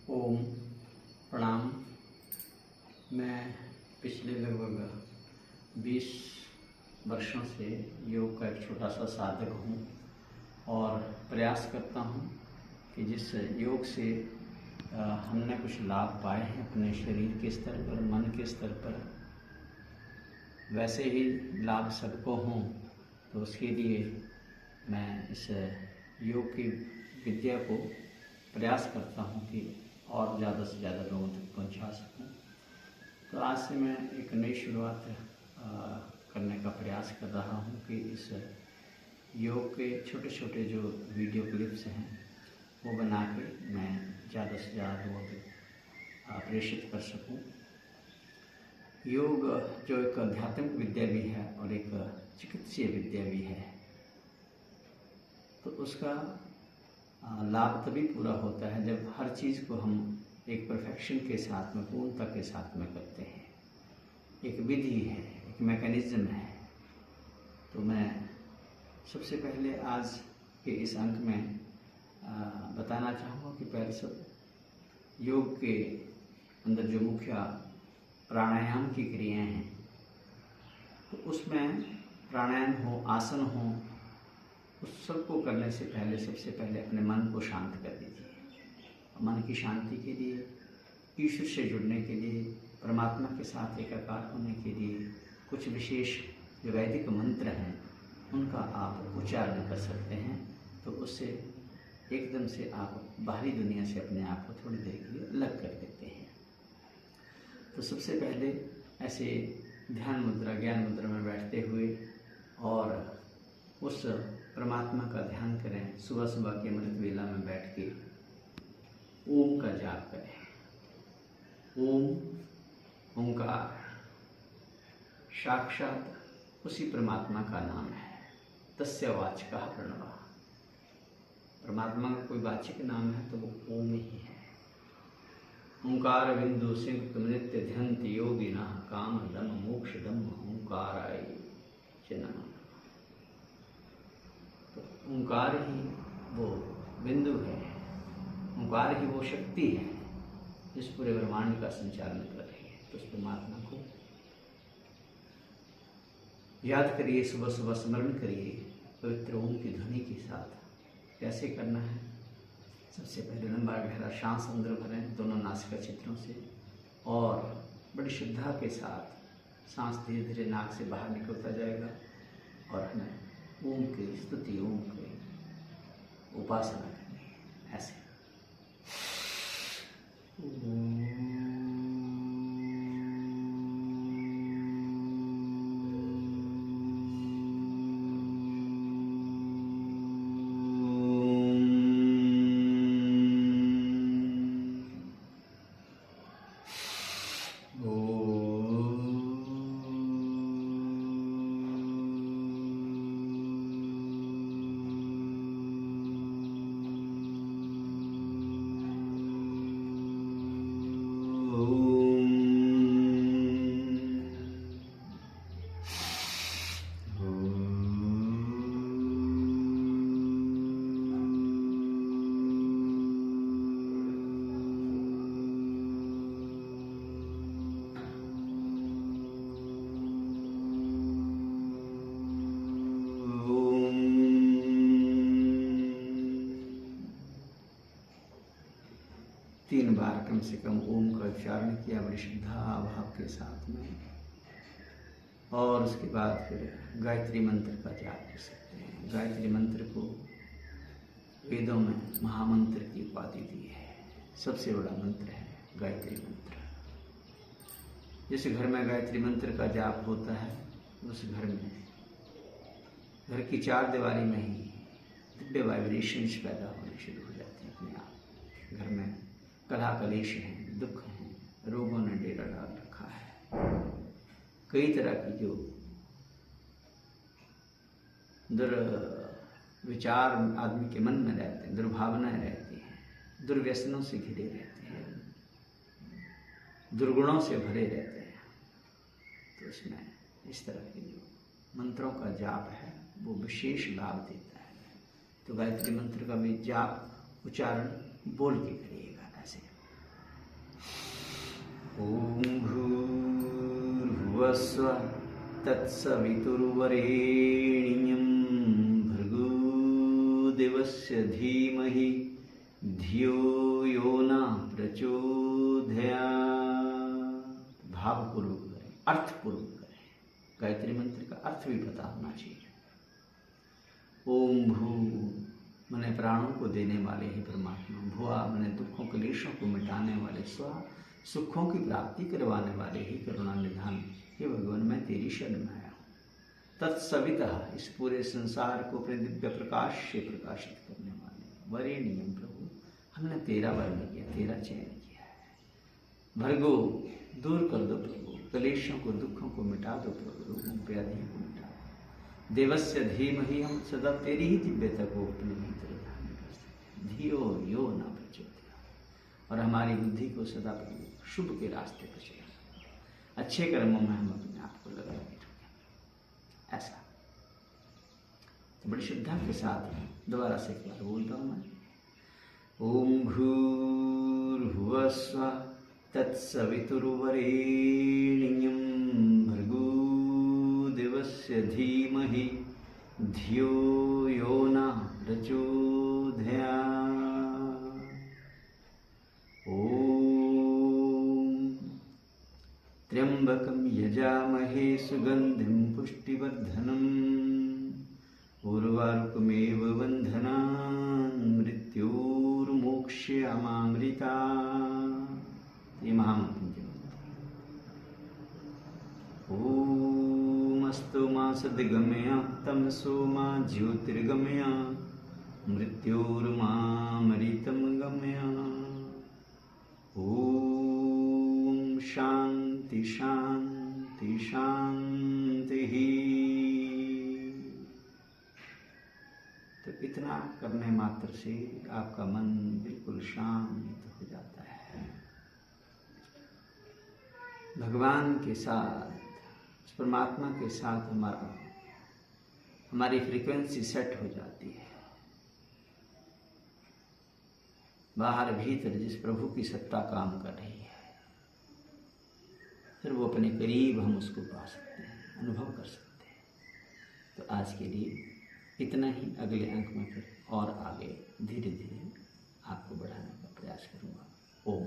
ओम प्रणाम। मैं पिछले लगभग 20 वर्षों से योग का एक छोटा सा साधक हूँ और प्रयास करता हूँ कि जिस योग से हमने कुछ लाभ पाए हैं अपने शरीर के स्तर पर, मन के स्तर पर, वैसे ही लाभ सबको हों। तो उसके लिए मैं इस योग की विद्या को प्रयास करता हूँ कि और ज़्यादा से ज़्यादा लोगों तक पहुँचा सकूँ। तो आज से मैं एक नई शुरुआत करने का प्रयास कर रहा हूँ कि इस योग के छोटे छोटे जो वीडियो क्लिप्स हैं वो बना के मैं ज़्यादा से ज़्यादा लोगों तक प्रेषित कर सकूँ। योग जो एक आध्यात्मिक विद्या भी है और एक चिकित्सीय विद्या भी है, तो उसका लाभ तभी पूरा होता है जब हर चीज़ को हम एक परफेक्शन के साथ में, पूर्णता के साथ में करते हैं। एक विधि है, एक मैकेनिज्म है। तो मैं सबसे पहले आज के इस अंक में बताना चाहूँगा कि पहले सब योग के अंदर जो मुख्य प्राणायाम की क्रियाएं हैं, तो उसमें प्राणायाम हो, आसन हो, उस सबको करने से पहले सबसे पहले अपने मन को शांत कर दीजिए। मन की शांति के लिए, ईश्वर से जुड़ने के लिए, परमात्मा के साथ एकाकार होने के लिए कुछ विशेष जो वैदिक मंत्र हैं उनका आप उच्चारण कर सकते हैं। तो उससे एकदम से आप बाहरी दुनिया से अपने आप को थोड़ी देर के लिए अलग कर देते हैं। तो सबसे पहले ऐसे ध्यान मुद्रा, ज्ञान मुद्रा में बैठते हुए और उस परमात्मा का ध्यान करें। सुबह सुबह के अमृत वेला में बैठ के ओम का जाप करें। ओम, ओंकार साक्षात उसी परमात्मा का नाम है। तस्य वाचकः प्रणवः। परमात्मा का कोई वाचक नाम है तो वो ओम ही है। ओंकार बिंदु सिंह नित्य ध्यंति योगिनः काम दम मोक्ष दम ओंकाराय च नमः। ओंकार ही वो बिंदु है, ओंकार ही वो शक्ति है जिस पूरे ब्रह्मांड का संचालन कर रही है। तो उस परमात्मा को याद करिए, सुबह सुबह स्मरण करिए पवित्र ओम की ध्वनि के साथ। कैसे करना है? सबसे पहले लंबा गहरा सांस अंदर भरें दोनों नासिका छिद्रों से और बड़ी श्रद्धा के साथ सांस धीरे धीरे नाक से बाहर निकलता जाएगा और हमें ओम की स्तुति, ओम की उपासना करनी है। ऐसे तीन बार कम से कम ओम का उच्चारण किया बड़ी श्रद्धा भाव के साथ में। और उसके बाद फिर गायत्री मंत्र का जाप कर सकते हैं। गायत्री मंत्र को वेदों में महामंत्र की उपाधि दी है। सबसे बड़ा मंत्र है गायत्री मंत्र। जिस घर में गायत्री मंत्र का जाप होता है उस घर में, घर की चार दीवारी में ही दिव्य वाइब्रेशंस पैदा होने शुरू हो जाते हैं अपने आप। घर में कलह कलेश हैं, दुख हैं, रोगों ने डेरा डाल रखा है। कई तरह की जो दुर्विचार आदमी के मन में रहते हैं, दुर्भावनाएं रहती हैं, दुर्व्यसनों से घिरे रहते हैं, दुर्गुणों से भरे रहते हैं। तो इसमें इस तरह के जो मंत्रों का जाप है वो विशेष लाभ देता है। तो गायत्री मंत्र का भी जाप उच्चारण बोल के करिएगा ऐसे। ओम भूर्भुवः स्वः तत्सवितुर्वरेण्यं भर्गो देवस्य धीमहि धियो यो न प्रचोदयात्। भावपूर्वक करें, अर्थपूर्वक करें। गायत्री मंत्र का अर्थ भी पता होना चाहिए। ओम भू मने प्राणों को देने वाले ही परमात्मा, भुआ मने दुखों क्लेशों को मिटाने वाले, स्व सुखों की प्राप्ति करवाने वाले ही करुणा निधान, हे भगवान मैं तेरी शरण में आया हूँ। तत्सवितः इस पूरे संसार को अपने दिव्य प्रकाश से प्रकाशित करने वाले वरेण्यम प्रभु, हमने तेरा वर्ण किया, तेरा चयन किया है। भर्गो दूर कर दो प्रभु, क्लेशों को दुखों को मिटा दो प्रभु, रोगों व्याधियों को मिटा दो। देवस्य धीमहि, हम सदा तेरी ही दिव्यता को अपने भीतर धारण कर सकते। धियो यो न प्रचोदयात्, और हमारी बुद्धि को सदा शुभ के रास्ते पर चला, अच्छे कर्मों में हम अपने आप को लगा के रखें। ऐसा तो बड़ी श्रद्धा के साथ दोबारा से एक बार बोलता हूँ मैं। ओम भूर्भुवः स्वः तत्सवितुर्वरेण्यं भर्गो देवस्य धीमहि धियो यो न प्रचोदयात्। ओम त्र्यंबकं यजामहे सुगंधिं पुष्टिवर्धनम् उर्वारुकमेव बन्धनान् मृत्योर्मोक्ष्यामामृतात्। ये महामंत्र। ओम अस्तु मा सद्गमया तमसो मा ज्योतिर्गमया मृत्योर्मामृतं गमया। ओम शांति शांति शांति। तो इतना करने मात्र से आपका मन बिल्कुल शांत हो जाता है, भगवान के साथ, परमात्मा के साथ हमारी फ्रीक्वेंसी सेट हो जाती है। बाहर भीतर जिस प्रभु की सत्ता काम कर रही है, फिर वो अपने करीब हम उसको पा सकते हैं, अनुभव कर सकते हैं। तो आज के लिए इतना ही। अगले अंक में फिर और आगे धीरे धीरे आपको बढ़ाने का प्रयास करूँगा। ओम।